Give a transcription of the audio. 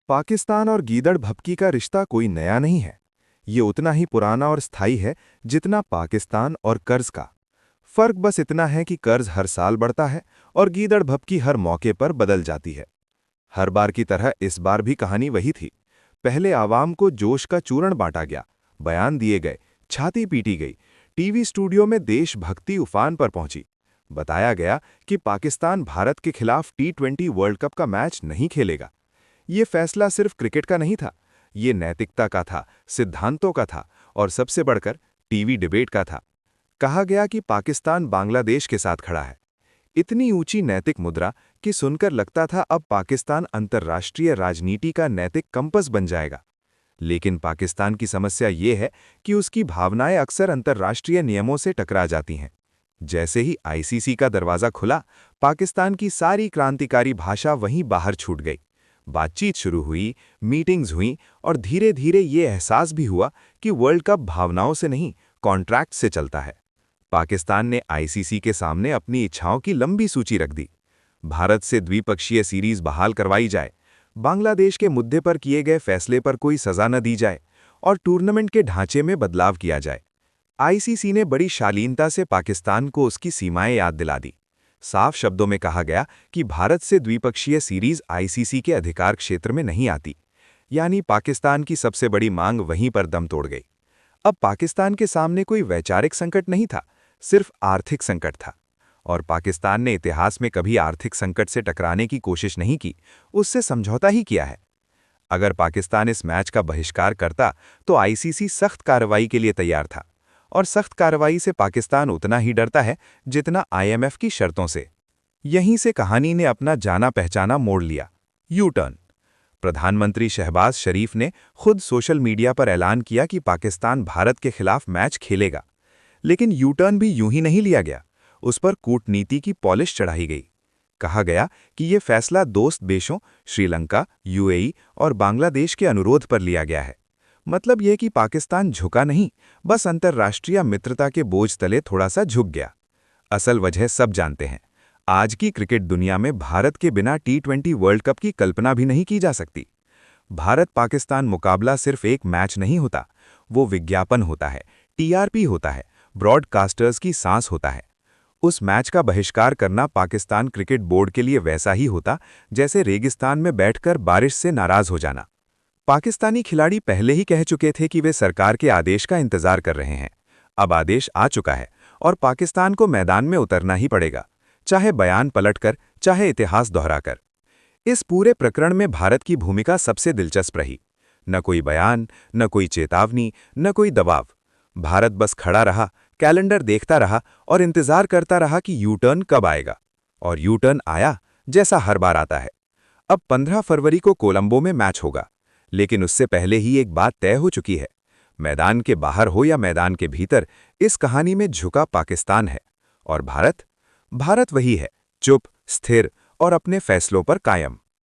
पाकिस्तान और गीदड़ भपकी का रिश्ता कोई नया नहीं है। ये उतना ही पुराना और स्थायी है जितना पाकिस्तान और कर्ज का। फर्क बस इतना है कि कर्ज हर साल बढ़ता है और गीदड़ भपकी हर मौके पर बदल जाती है। हर बार की तरह इस बार भी कहानी वही थी। पहले आवाम को जोश का चूर्ण बांटा गया, बयान दिए गए, छाती पीटी गई, टीवी स्टूडियो में देशभक्ति उफान पर पहुंची। बताया गया कि पाकिस्तान भारत के खिलाफ T20 वर्ल्ड कप का मैच नहीं खेलेगा। ये फैसला सिर्फ क्रिकेट का नहीं था, ये नैतिकता का था, सिद्धांतों का था और सबसे बढ़कर टीवी डिबेट का था। कहा गया कि पाकिस्तान बांग्लादेश के साथ खड़ा है। इतनी ऊंची नैतिक मुद्रा कि सुनकर लगता था अब पाकिस्तान अंतर्राष्ट्रीय राजनीति का नैतिक कंपस बन जाएगा। लेकिन पाकिस्तान की समस्या ये है कि उसकी भावनाएं अक्सर अंतर्राष्ट्रीय नियमों से टकरा जाती हैं। जैसे ही आईसीसी का दरवाजा खुला, पाकिस्तान की सारी क्रांतिकारी भाषा वहीं बाहर छूट गई। बातचीत शुरू हुई, मीटिंग्स हुईं और धीरे धीरे ये एहसास भी हुआ कि वर्ल्ड कप भावनाओं से नहीं, कॉन्ट्रैक्ट से चलता है। पाकिस्तान ने आईसीसी के सामने अपनी इच्छाओं की लंबी सूची रख दी। भारत से द्विपक्षीय सीरीज बहाल करवाई जाए, बांग्लादेश के मुद्दे पर किए गए फैसले पर कोई सजा न दी जाए और टूर्नामेंट के ढांचे में बदलाव किया जाए। आईसीसी ने बड़ी शालीनता से पाकिस्तान को उसकी सीमाएं याद दिला दी। साफ शब्दों में कहा गया कि भारत से द्विपक्षीय सीरीज आईसीसी के अधिकार क्षेत्र में नहीं आती। यानी पाकिस्तान की सबसे बड़ी मांग वहीं पर दम तोड़ गई। अब पाकिस्तान के सामने कोई वैचारिक संकट नहीं था, सिर्फ आर्थिक संकट था। और पाकिस्तान ने इतिहास में कभी आर्थिक संकट से टकराने की कोशिश नहीं की, उससे समझौता ही किया है। अगर पाकिस्तान इस मैच का बहिष्कार करता तो आईसीसी सख्त कार्रवाई के लिए तैयार था, और सख्त कार्रवाई से पाकिस्तान उतना ही डरता है जितना आईएमएफ की शर्तों से। यहीं से कहानी ने अपना जाना पहचाना मोड़ लिया, यू टर्न। प्रधानमंत्री शहबाज शरीफ ने खुद सोशल मीडिया पर ऐलान किया कि पाकिस्तान भारत के खिलाफ मैच खेलेगा। लेकिन यू टर्न भी यूं ही नहीं लिया गया, उस पर कूटनीति की पॉलिश चढ़ाई गई। कहा गया कि यह फैसला दोस्त देशों श्रीलंका, यूएई और बांग्लादेश के अनुरोध पर लिया गया है। मतलब यह कि पाकिस्तान झुका नहीं, बस अंतर्राष्ट्रीय मित्रता के बोझ तले थोड़ा सा झुक गया। असल वजह सब जानते हैं। आज की क्रिकेट दुनिया में भारत के बिना T20 वर्ल्ड कप की कल्पना भी नहीं की जा सकती। भारत पाकिस्तान मुकाबला सिर्फ एक मैच नहीं होता, वो विज्ञापन होता है, टीआरपी होता है, ब्रॉडकास्टर्स की सांस होता है। उस मैच का बहिष्कार करना पाकिस्तान क्रिकेट बोर्ड के लिए वैसा ही होता जैसे रेगिस्तान में बैठकर बारिश से नाराज हो जाना। पाकिस्तानी खिलाड़ी पहले ही कह चुके थे कि वे सरकार के आदेश का इंतजार कर रहे हैं। अब आदेश आ चुका है और पाकिस्तान को मैदान में उतरना ही पड़ेगा, चाहे बयान पलटकर, चाहे इतिहास दोहराकर। इस पूरे प्रकरण में भारत की भूमिका सबसे दिलचस्प रही। न कोई बयान, न कोई चेतावनी, न कोई दबाव। भारत बस खड़ा रहा, कैलेंडर देखता रहा और इंतजार करता रहा कि यू टर्न कब आएगा। और यू टर्न आया, जैसा हर बार आता है। अब 15 फरवरी को कोलंबो में मैच होगा, लेकिन उससे पहले ही एक बात तय हो चुकी है। मैदान के बाहर हो या मैदान के भीतर, इस कहानी में झुका पाकिस्तान है। और भारत वही है, चुप, स्थिर और अपने फैसलों पर कायम।